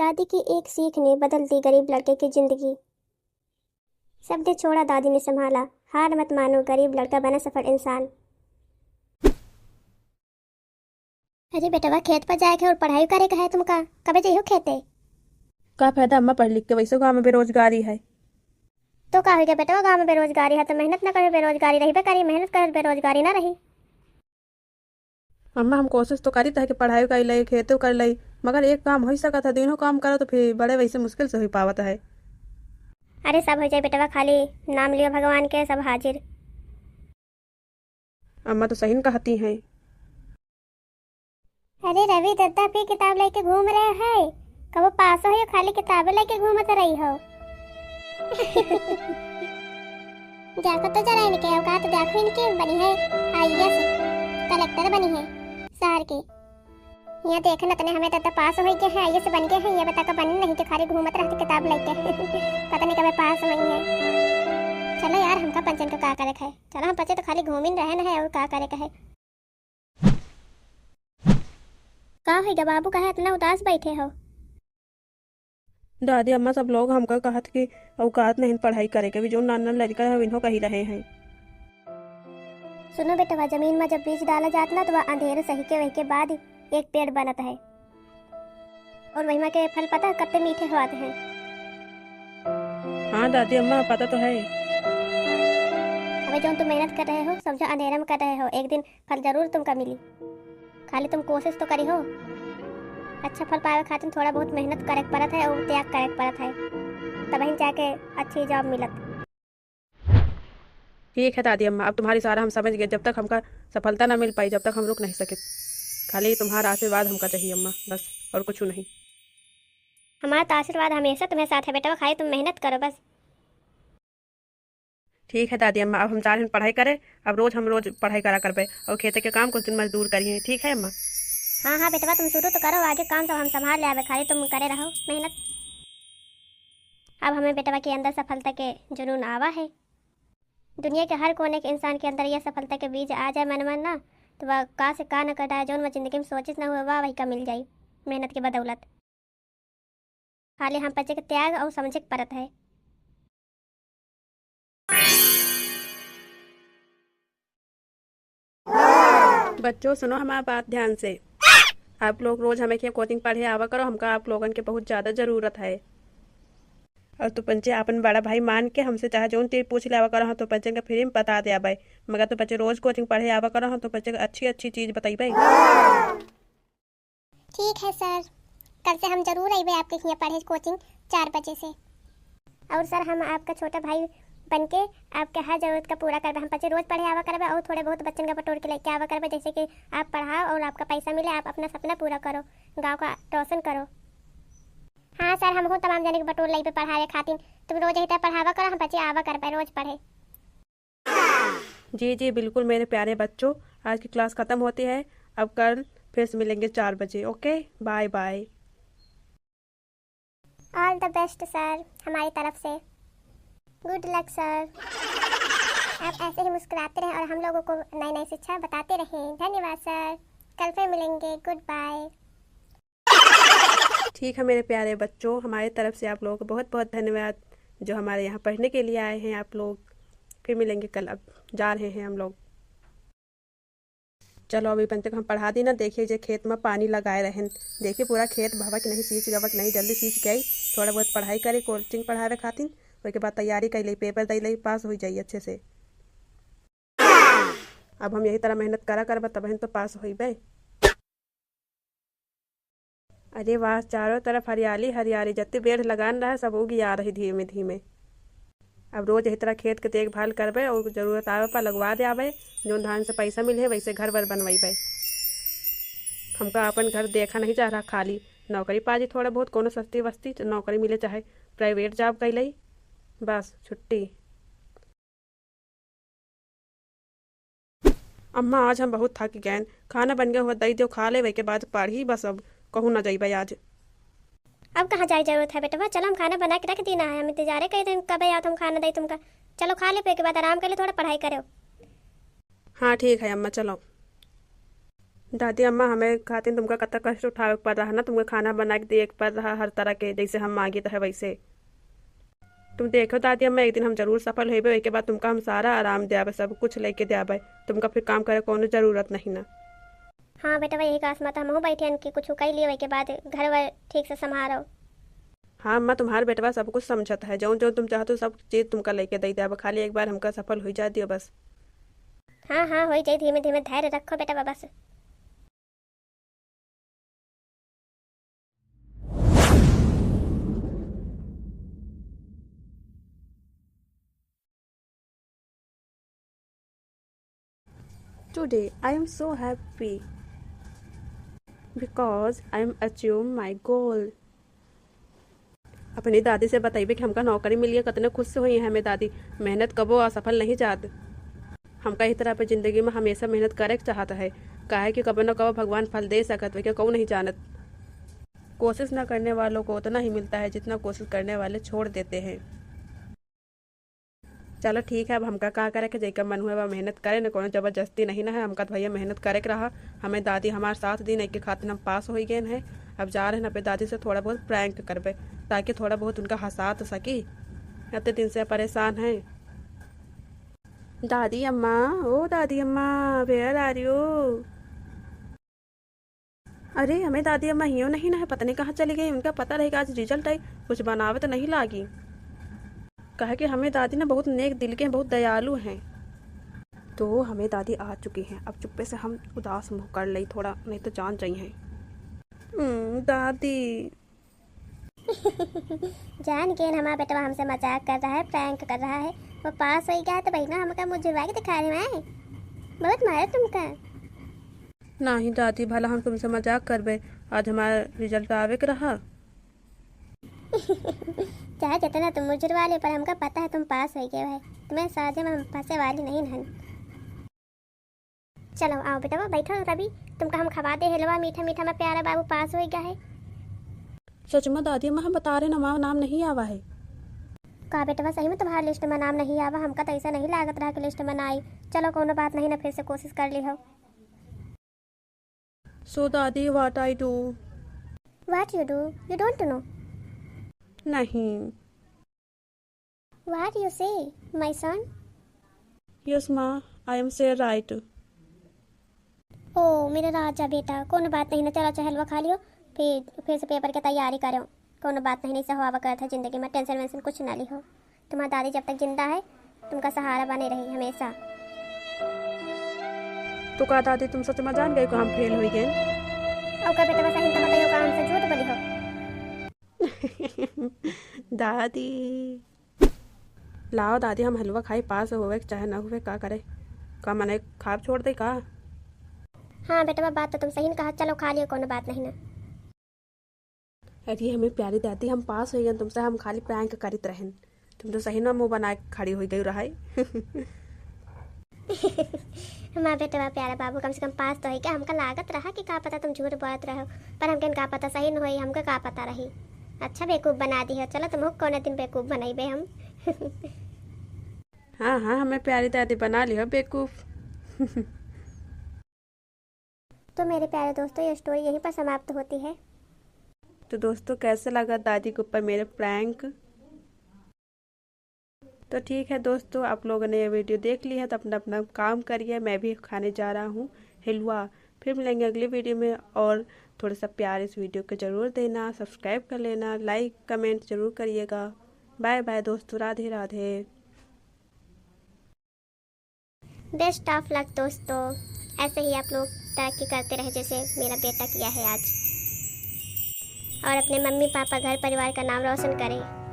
दादी की एक सीख ने बदल दी गरीब लड़के की जिंदगी। शब्द छोड़ा दादी ने संभाला, हार मत मानो, गरीब लड़का बना सफल इंसान। अरे बेटवा, खेत पर जाए के और पढ़ाई करे का है तुमका, कबे जइहो खेते? का फायदा अम्मा पढ़ लिख के, वैसे गाँव में बेरोजगारी है। तो का हो गया बेटवा, गाँव में बेरोजगारी है तो मेहनत न करे बेरोजगारी रही बेकारी, मेहनत करे बेरोजगारी ना रही। अम्मा हम कोशिश तो करी था कि पढ़ाई कर लई, खेती कर लई, मगर एक काम हो सकता था, तीनों काम करो तो फिर बड़े वैसे मुश्किल से हो पावत है। अरे सब हो जाए बेटवा, खाली नाम लियो भगवान के, सब हाजिर। अम्मा तो सही न कहती हैं। अरे रवि दद्दा भी किताब लेके घूम रहे हैं, कब पास हो खाली किताबें लेके घूमत रही हो। देखो तो जरा इनके औकात देखो, इनकी बनी है आईएएस कलेक्टर बनी है शहर की। यहाँ देखे न तने हमें तो पास हो गए हैं, आईएएस बन गए हैं, ये बता कर बनी नहीं तो खाली घूमत रहती किताब लेके। पता नहीं कब पास हुई है। चलो यार, हमका पंचन को का करे है, चलो हम बच्चे तो खाली घूम ही रहे है और का करे का है। का है बाबू, कहे इतना उदास बैठे हो? दादी अम्मा सब लोग हमका कहत कि औकात नहीं पढ़ाई करे के भी, जो नाना लड़का है इन्हों कही रहे हैं। सुनो बेटा, जमीन में जब बीज डाला जाता ना तो वह अंधेरे सही के वही के बाद एक पेड़ बनता है, और वही के फल पता है कितने मीठे होते हैं। हाँ दादी अम्मा पता तो है। अबे जो तुम मेहनत कर रहे हो, समझो अंधेरे में कर रहे हो, एक दिन फल जरूर तुमका मिली, खाली तुम कोशिश तो करी हो। अच्छा फल पावे खातिर थोड़ा बहुत मेहनत करे पड़त है और त्याग करे पड़त है, तब ही जाके अच्छी जॉब मिलत। ठीक है दादी अम्मा, अब तुम्हारी सारा हम समझ गए। जब तक हमका सफलता ना मिल पाई, जब तक हम रुक नहीं सके, खाली तुम्हारा आशीर्वाद हमका चाहिए अम्मा, बस और कुछ नहीं। हमारा तो आशीर्वाद हमेशा तुम्हें साथ है बेटा, खाली तुम मेहनत करो बस। ठीक है दादी अम्मा, अब हम चाह रहे हैं पढ़ाई करें, अब हम रोज पढ़ाई करा कर पे और खेते के काम कुछ दिन मजदूर करिए। ठीक है अम्मा? हाँ हाँ बेटवा, तुम शुरू तो करो, आगे काम सब हम संभाल ले आवे, खाली तुम करे रहो मेहनत। अब हमें बेटवा के अंदर सफलता के जुनून आवा है। दुनिया के हर कोने के इंसान के अंदर यह सफलता के बीज आ जाए मन ना, तो वह का से का न कर जो जिंदगी में सोचित न हुआ वह वही का मिल जाई मेहनत की बदौलत। खाली हम बच्चे के त्याग और समझे के परत है। बच्चों सुनो हमारा बात ध्यान से। आप लोग रोज हमें क्या कोचिंग पढ़े आवा करो, हमका आप लोगन के बहुत ज्यादा जरूरत है। और तो पंचे अपन बड़ा भाई मान के हमसे चाहे जो चीज पूछ ले आवा करो, हाँ तो पंचे का फ्री में बता दे आवे, मगर तो बच्चे रोज कोचिंग पढ़े आवा करो, हाँ तो बच्चे अच्छी अच्छी चीज बताइए। ठीक है सर, कल से हम जरूर आइए आपके यहाँ पढ़े कोचिंग 4 बजे से। और सर हम आपका छोटा भाई बन के आपके हर जरूरत का पूरा करबे, हम बच्चे रोज पढ़े आवा करबे और थोड़े बहुत बच्चन का बटोर के लेके आवा करबे, जैसे कि आप पढ़ाओ और आपका पैसा मिले, आप अपना सपना पूरा करो, गांव का रोशन करो। हाँ सर, हम तमाम जने के बटोर लाई पे पढ़ाए खातिर, तुम रोज ही पढ़ावा करो, हम बच्चे आवा करबे रोज पढ़े। जी जी बिल्कुल मेरे प्यारे बच्चों, आज की क्लास खत्म होती है, अब कल फिर से मिलेंगे 4 बजे। Okay bye bye. All the best sir हमारी तरफ से, गुड लक सर। आप ऐसे ही मुस्कुराते रहें और हम लोगों को नई नई शिक्षा बताते रहें। धन्यवाद सर, कल फिर मिलेंगे, गुड बाय। ठीक है मेरे प्यारे बच्चों, हमारी तरफ से आप लोगों को बहुत बहुत धन्यवाद जो हमारे यहाँ पढ़ने के लिए आए हैं आप लोग। फिर मिलेंगे कल, अब जा रहे हैं हम लोग। चलो अभी पंच को हम पढ़ा दी ना, देखिए जो खेत में पानी लगाए रहें, देखिए पूरा खेत भवक नहीं, सींच गवक नहीं, जल्दी सींच के आई, थोड़ा बहुत पढ़ाई करे, कोचिंग पढ़ावे खातिर, उसके बाद तैयारी कर ली, पेपर दे ली, पास हो जाइए अच्छे से। अब हम यही तरह मेहनत करा कर तब तो पास हो बे। अरे वाह, चारों तरफ हरियाली हरियाली, जितनी पेड़ लगान रहा है सब उगी आ रही धीमे धीमे। अब रोज इस तरह खेत के देखभाल करबे और जरूरत आवे पर लगवा दे आवे, जो धान से पैसा मिले वैसे घर वर बनवाइबे। हमका अपन घर देखा नहीं जा रहा, खाली नौकरी पाजी थोड़ा बहुत, कोनो सस्ती वस्ती नौकरी मिले, चाहे प्राइवेट जॉब कर ली, बस छुट्टी। अम्मा आज हम बहुत थक गए, खाना बन गया हुआ दई दो खा ले, वही के बाद पढ़ी, बस अब कहूँ ना जाइबे आज। अब कहाँ जाए जरूरत है बेटा, चलो हम खाना बना के रख देना है, हम इंतजार कर रहे कब याद हम खाना दे तुमका। चलो खा ले, फिर के बाद आराम कर ले, थोड़ा पढ़ाई करो। हाँ ठीक है अम्मा, चलो दादी अम्मा हमें खातिर तुमका कतक कष्ट उठावे पड़ रहा ना, तुमका खाना बना के दिए पड़ रहा हर तरह के, जैसे हम मांगी है वैसे। तुम देखो दादी अम्मा, एक दिन हम जरूर सफल होबे, के बाद तुमका हम सारा आराम दियाबे, सब कुछ लेके दियाबे, तुमका फिर काम करे कोनो जरूरत नहीं ना। हाँ बेटा वही काश मत हम बैठे कि कुछ कई लिए के बाद घर वर ठीक से संभालो। हाँ अम्मा, तुम्हारे बेटवा सब कुछ समझता है, जो जो तुम चाहते हो सब चीज तुमका लेके दे दियाबे, खाली एक बार हमका सफल हो जा दियो बस। हाँ हाँ हो जाए, धीमे धीमे धैर्य रखो बेटा बस। Today I am so happy because I am achieve my goal। अपनी दादी से बताइए कि हमका नौकरी मिली है, कितने खुश से हुई है हमें दादी। मेहनत कबो असफल नहीं जात, हमका इस तरह पे जिंदगी में हमेशा मेहनत करे चाहता है, काहे कि कबो न कबो भगवान फल दे सकत वे, कहूँ नहीं जानत। कोशिश न करने वालों को उतना ही मिलता है जितना कोशिश करने वाले छोड़ देते हैं। चलो ठीक है, अब हमका का करे कि जैका मन हुआ मेहनत करे, न कोनो जबरदस्ती नहीं ना है, हमका तो भैया मेहनत करे के रहा। हमें दादी हमारे साथ दी नहीं के खातिर हम पास हो गए हैं। अब जा रहे हैं अपने दादी से थोड़ा बहुत प्रैंक करबे, ताकि थोड़ा बहुत उनका हंसा तो सकी, इतने दिन से परेशान हैं। दादी अम्मा, ओ दादी अम्मा, वेयर आर यू? अरे हमें दादी अम्मा हियो नहीं ना है, पता नहीं कहाँ चली गई। उनका पता रहेगा आज रिजल्ट आई, कुछ बनावे तो नहीं लागी। कहे कि हमें दादी ना बहुत नेक दिल के हैं, बहुत दयालु हैं। तो हमें दादी आ चुकी हैं, अब चुप्पे से हम उदास मुँह कर ली थोड़ा, नहीं तो जान चाहिए। दादी जान के हमारा बेटा हमसे मजाक कर रहा है, प्रैंक कर रहा है। वो पास हो गया तो बहना हमका मुझ जुड़वा के दिखा रहे हैं, बहुत मारा तुमका। नहीं दादी, भला हम तुमसे मजाक करबे, आज हमारा रिजल्ट आवे के रहा। चाहे जितना तुम मुझ जुड़वा ले, पर हमका पता है तुम पास हो गए भाई, तुम्हें साझे में हम फंसे वाली नहीं हन। चलो आओ बेटा बैठो रवि, तुमका हम खवा दे हलवा मीठा मीठा में, प्यारा बाबू पास हो गया है। सच में दादी अम्मा, हम बता रहे ना, हमारा नाम नहीं आवा है। का बेटा सही में तुम्हारे लिस्ट में नाम नहीं आवा? हमका तो ऐसा नहीं लागत रहा कि लिस्ट में ना आई। चलो कोनो बात नहीं ना, फिर से कोशिश कर ली हो। सो दादी what I do? What you do? You don't know? नहीं। व्हाट यू से माय सन? यस माँ, आई एम से राइट। ओ मेरा राजा बेटा, कोनो बात नहीं ना, चलो चाहे हलवा खा लियो, फिर से पेपर की तैयारी करो। कोनो बात नहीं, नहीं से हुआ करता है जिंदगी में, टेंशन वेंशन कुछ ना ली हो। तुम्हारी दादी जब तक जिंदा है तुमका सहारा बने रही हमेशा। तो का दादी तुम सच में जान गए को हम फेल हुई गए? और का बेटा सही तो बताइयो, काम से झूठ बोली हो। दादी लाओ दादी, हम हलवा खाई, पास होवे चाहे ना हुए, का करे, का मने खाब छोड़ दे का? हाँ बेटा बात तो तुम सही ने कहा, चलो खा लियो, कोनो बात नहीं ना। अरे हमें प्यारी दादी, हम पास हो गए तुमसे, हम खाली प्रैंक करित रहन, तुम तो सही ना मुंह बना खड़ी हो गई रहा। हमारा बेटा प्यारा बाबू कम से कम पास तो है क्या? हमका लागत रहा कि का पता तुम झूठ बोलत रहो, पर हमके का पता सही न होई, हमका का पता रही। अच्छा बेवकूफ़ बना दी है, चलो तुम कौन दिन बेवकूफ़ बनाइबे हम। हाँ हाँ, हमें प्यारी दादी बना लियो बेवकूफ़। तो मेरे प्यारे दोस्तों, ये स्टोरी यहीं पर समाप्त होती है। तो दोस्तों कैसे लगा दादी के ऊपर मेरे प्रैंक? तो ठीक है दोस्तों, आप लोगों ने ये वीडियो देख ली है तो अपना अपना काम करिए, मैं भी खाने जा रहा हूँ हलवा। फिर मिलेंगे अगली वीडियो में, और थोड़ा सा प्यार इस वीडियो को ज़रूर देना, सब्सक्राइब कर लेना, लाइक कमेंट ज़रूर करिएगा। बाय बाय दोस्तों, Radhe Radhe. Best of luck दोस्तों, ऐसे ही आप लोग तरक्की करते रहे जैसे मेरा बेटा किया है आज, और अपने मम्मी पापा घर परिवार का नाम रोशन करें।